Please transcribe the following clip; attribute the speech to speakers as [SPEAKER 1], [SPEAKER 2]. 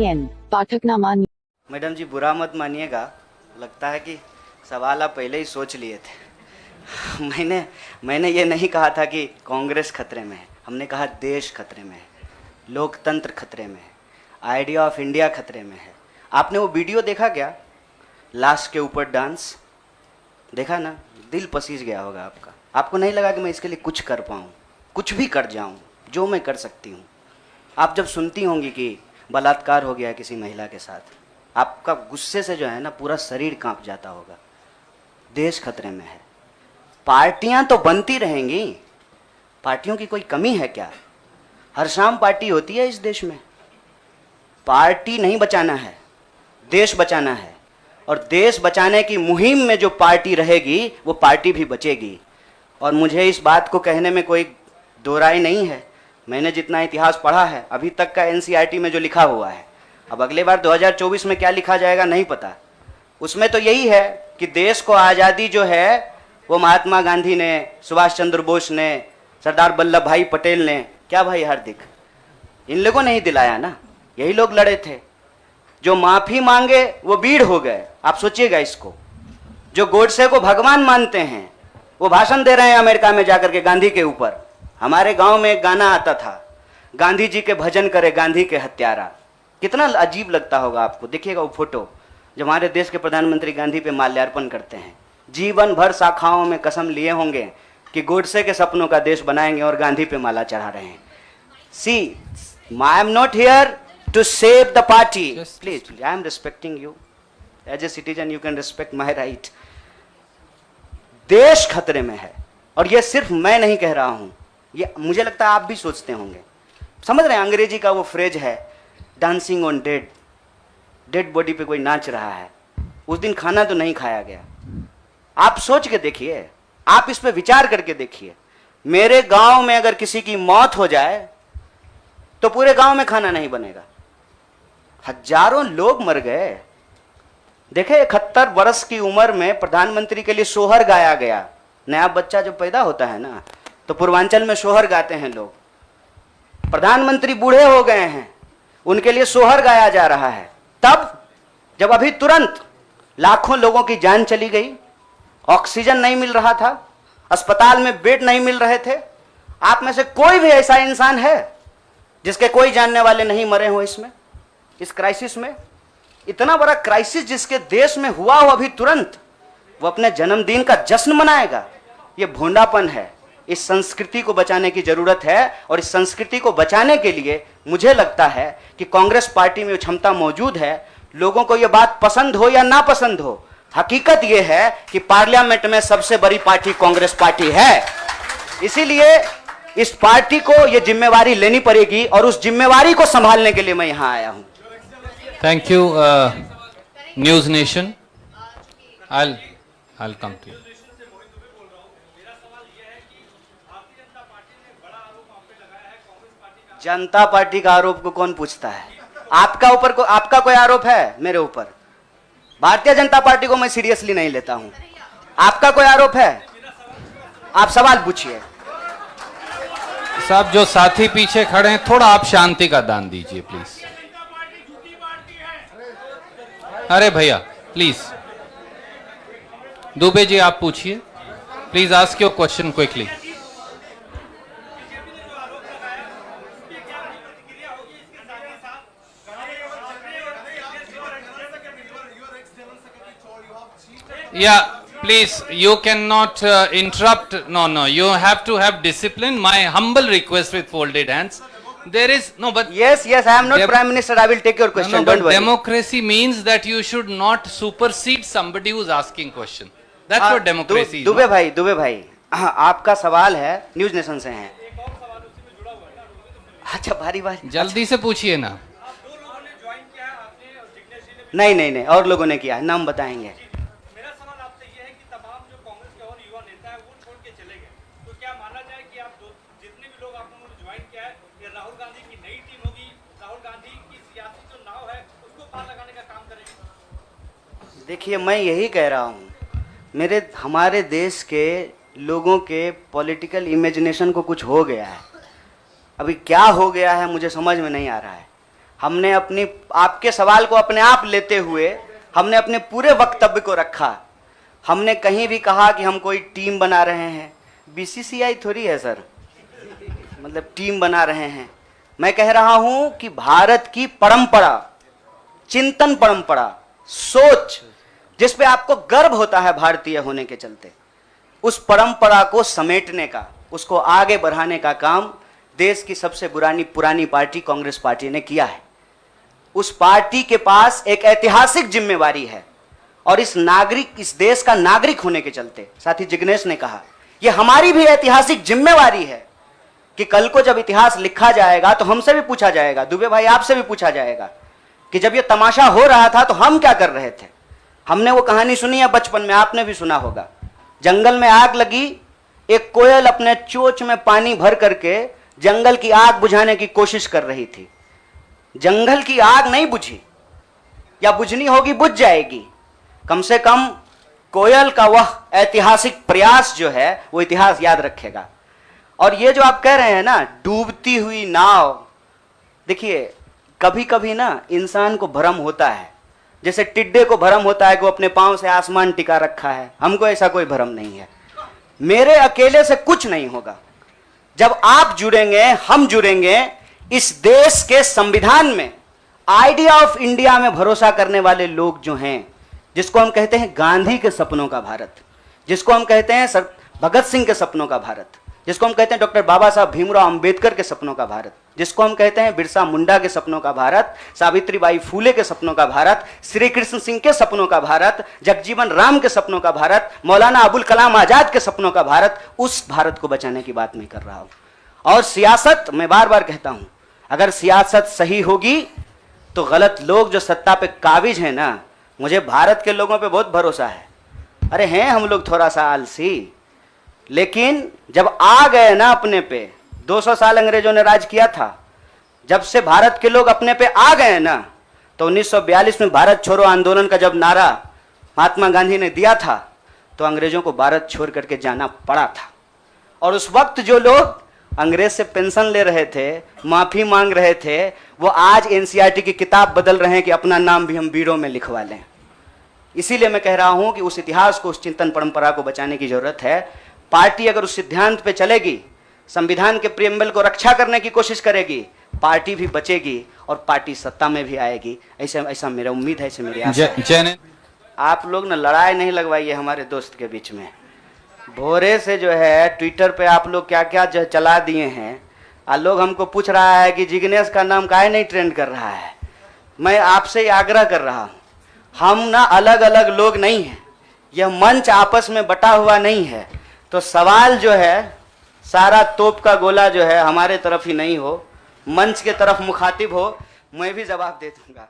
[SPEAKER 1] IGN पाठकनामा।
[SPEAKER 2] Madam जी बुरा मत मानिएगा, लगता है कि सवाल आप पहले ही सोच लिए थे। मैंने ये नहीं कहा था कि कांग्रेस खतरे में है, हमने कहा देश खतरे में है, लोकतंत्र खतरे में है, आइडिया ऑफ इंडिया खतरे में है। आपने वो वीडियो देखा क्या, लाश के ऊपर डांस देखा ना? दिल पसीज गया होगा आपका। आपको नहीं लगा कि मैं इसके लिए कुछ कर पाऊँ, कुछ भी कर जाऊँ जो मैं कर सकती हूँ। आप जब सुनती होंगी कि बलात्कार हो गया है किसी महिला के साथ, आपका गुस्से से जो है ना पूरा शरीर कांप जाता होगा। देश खतरे में है। पार्टियां तो बनती रहेंगी, पार्टियों की कोई कमी है क्या? हर शाम पार्टी होती है इस देश में। पार्टी नहीं बचाना है, देश बचाना है, और देश बचाने की मुहिम में जो पार्टी रहेगी वो पार्टी भी बचेगी। और मुझे इस बात को कहने में कोई दो राय नहीं है। मैंने जितना इतिहास पढ़ा है अभी तक का NCERT में जो लिखा हुआ है, अब अगले बार 2024 में क्या लिखा जाएगा नहीं पता। उसमें तो यही है कि देश को आज़ादी जो है वो महात्मा गांधी ने, सुभाष चंद्र बोस ने, सरदार वल्लभ भाई पटेल ने, क्या भाई हार्दिक, इन लोगों ने ही दिलाया ना। यही लोग लड़े थे। जो माफी मांगे वो बीड़ हो गए। आप सोचिएगा इसको। जो गोडसे को भगवान मानते हैं वो भाषण दे रहे हैं अमेरिका में जाकर के गांधी के ऊपर। हमारे गांव में एक गाना आता था, गांधी जी के भजन करे गांधी के हत्यारा। कितना अजीब लगता होगा आपको। देखिएगा वो फोटो जब हमारे देश के प्रधानमंत्री गांधी पे माल्यार्पण करते हैं। जीवन भर शाखाओं में कसम लिए होंगे कि गोडसे के सपनों का देश बनाएंगे और गांधी पे माला चढ़ा रहे हैं। See, I am not here to save the party. Please, I am respecting you. As a citizen, you can respect my right. देश खतरे में है, और ये सिर्फ मैं नहीं कह रहा हूं, ये मुझे लगता है आप भी सोचते होंगे। समझ रहे हैं, अंग्रेजी का वो फ्रेज है dancing on dead. Dead body पे कोई नाच रहा है। उस दिन खाना तो नहीं खाया गया। आप सोच के देखिए, आप इस पे विचार करके देखिए। मेरे गांव में अगर किसी की मौत हो जाए तो पूरे गांव में खाना नहीं बनेगा। हजारों लोग मर गए। देखे 71 वर्ष की उम्र में प्रधानमंत्री के लिए सोहर गाया गया। नया बच्चा जब पैदा होता है ना तो पूर्वांचल में सोहर गाते हैं लोग। प्रधानमंत्री बूढ़े हो गए हैं, उनके लिए सोहर गाया जा रहा है। तब जब अभी तुरंत लाखों लोगों की जान चली गई, ऑक्सीजन नहीं मिल रहा था, अस्पताल में बेड नहीं मिल रहे थे। आप में से कोई भी ऐसा इंसान है जिसके कोई जानने वाले नहीं मरे हो इसमें, इस क्राइसिस में? इतना बड़ा क्राइसिस जिसके देश में हुआ हो अभी तुरंत, वो अपने जन्मदिन का जश्न मनाएगा? ये भोंडापन है। इस संस्कृति को बचाने की जरूरत है, और इस संस्कृति को बचाने के लिए मुझे लगता है कि कांग्रेस पार्टी में क्षमता मौजूद है। लोगों को यह बात पसंद हो या ना पसंद हो, हकीकत यह है कि पार्लियामेंट में सबसे बड़ी पार्टी कांग्रेस पार्टी है। इसीलिए इस पार्टी को यह जिम्मेवारी लेनी पड़ेगी, और उस जिम्मेवारी को संभालने के लिए मैं यहां आया हूं।
[SPEAKER 3] Thank you, News Nation. I'll come to you.
[SPEAKER 2] Janata party का आरोप को कौन पूछता है? आपका कोई आरोप है मेरे ऊपर? भारतीय जनता पार्टी को मैं सीरियसली नहीं लेता हूं। आपका कोई आरोप है? आप सवाल पूछिए।
[SPEAKER 3] साहब, जो साथी पीछे खड़े हैं, थोड़ा आप शांति का दान दीजिए प्लीज। अरे भैया प्लीज, दुबे जी आप पूछिए please. Ask your question quickly. Yeah, please, you cannot interrupt. No, you have to have discipline. My humble request with folded hands. There is no, but
[SPEAKER 2] yes, I am not Prime Minister. I will take your question.
[SPEAKER 3] No,
[SPEAKER 2] don't
[SPEAKER 3] but
[SPEAKER 2] worry.
[SPEAKER 3] Democracy means that you should not supersede somebody who's asking question. That's what democracy is.
[SPEAKER 2] Dubey भाई, आपका सवाल है, news nation से हैं। अच्छा, बारी
[SPEAKER 3] जल्दी से पूछिए ना।
[SPEAKER 2] नहीं, और लोगों ने किया है, नाम बताएंगे। देखिए, मैं यही कह रहा हूँ, हमारे देश के लोगों के पॉलिटिकल इमेजिनेशन को कुछ हो गया है। अभी क्या हो गया है मुझे समझ में नहीं आ रहा है। हमने अपनी आपके सवाल को अपने आप लेते हुए हमने अपने पूरे वक्तव्य को रखा। हमने कहीं भी कहा कि हम कोई टीम बना रहे हैं, बीसीसीआई थोड़ी है सर, मतलब टीम बना रहे हैं। मैं कह रहा हूं कि भारत की परंपरा, चिंतन परंपरा, सोच, जिस पे आपको गर्व होता है भारतीय होने के चलते, उस परंपरा को समेटने का, उसको आगे बढ़ाने का काम देश की सबसे पुरानी पार्टी कांग्रेस पार्टी ने किया है। उस पार्टी के पास एक ऐतिहासिक जिम्मेवारी है और इस देश का नागरिक होने के चलते, साथी जिग्नेश ने कहा, यह हमारी भी ऐतिहासिक जिम्मेवारी है कि कल को जब इतिहास लिखा जाएगा तो हमसे भी पूछा जाएगा, दुबे भाई आपसे भी पूछा जाएगा कि जब यह तमाशा हो रहा था तो हम क्या कर रहे थे। हमने वो कहानी सुनी है बचपन में, आपने भी सुना होगा। जंगल में आग लगी, एक कोयल अपने चोंच में पानी भर करके जंगल की आग बुझाने की कोशिश कर रही थी। जंगल की आग नहीं बुझी, या बुझनी होगी बुझ जाएगी। कम से कम कोयल का वह ऐतिहासिक प्रयास जो है वो इतिहास याद रखेगा। और ये जो आप कह रहे हैं ना, डूबती हुई नाव, देखिए कभी कभी ना इंसान को भ्रम होता है, जैसे टिड्डे को भ्रम होता है कि वो अपने पांव से आसमान टिका रखा है। हमको ऐसा कोई भ्रम नहीं है। मेरे अकेले से कुछ नहीं होगा। जब आप जुड़ेंगे, हम जुड़ेंगे, इस देश के संविधान में, आइडिया ऑफ इंडिया में भरोसा करने वाले लोग जो हैं, जिसको हम कहते हैं गांधी के सपनों का भारत, जिसको हम कहते हैं भगत सिंह के सपनों का भारत, जिसको हम कहते हैं डॉक्टर बाबा साहब भीमराव अंबेडकर के सपनों का भारत, जिसको हम कहते हैं बिरसा मुंडा के सपनों का भारत, सावित्रीबाई फूले के सपनों का भारत, श्री कृष्ण सिंह के सपनों का भारत, जगजीवन राम के सपनों का भारत, मौलाना अबुल कलाम आजाद के सपनों का भारत, उस भारत को बचाने की बात मैं कर रहा हूं। और सियासत, मैं बार बार कहता हूं, अगर सियासत सही होगी तो गलत लोग जो सत्ता पे काबिज हैं ना, मुझे भारत के लोगों पे बहुत भरोसा है। अरे हैं हम लोग थोड़ा सा आलसी, लेकिन जब आ गए ना अपने पे, 200 साल अंग्रेजों ने राज किया था, जब से भारत के लोग अपने पे आ गए ना, तो 1942 में भारत छोड़ो आंदोलन का जब नारा महात्मा गांधी ने दिया था, तो अंग्रेजों को भारत छोड़ करके जाना पड़ा था। और उस वक्त जो लोग अंग्रेज से पेंशन ले रहे थे, माफी मांग रहे थे, वो आज एनसीईआरटी की किताब बदल रहे हैं कि अपना नाम भी हम वीरों में लिखवा लें। इसीलिए मैं कह रहा हूं कि उस इतिहास को, उस चिंतन परंपरा को बचाने की जरूरत है। पार्टी अगर उस सिद्धांत पे चलेगी, संविधान के प्रियम्बल को रक्षा करने की कोशिश करेगी, पार्टी भी बचेगी और पार्टी सत्ता में भी आएगी। ऐसा मेरा उम्मीद है, ऐसे मेरी आशा है। आप लोग ना लड़ाई नहीं लगवाइए हमारे दोस्त के बीच में। भोरे से जो है ट्विटर पे आप लोग क्या क्या चला दिए हैं, और लोग हमको पूछ रहा है कि जिग्नेश का नाम काहे नहीं ट्रेंड कर रहा है। मैं आपसे आग्रह कर रहा हूँ, हम ना अलग अलग लोग नहीं हैं, यह मंच आपस में बटा हुआ नहीं है। तो सवाल जो है, सारा तोप का गोला जो है हमारे तरफ ही नहीं हो, मंच के तरफ मुखातिब हो, मैं भी जवाब दे दूंगा।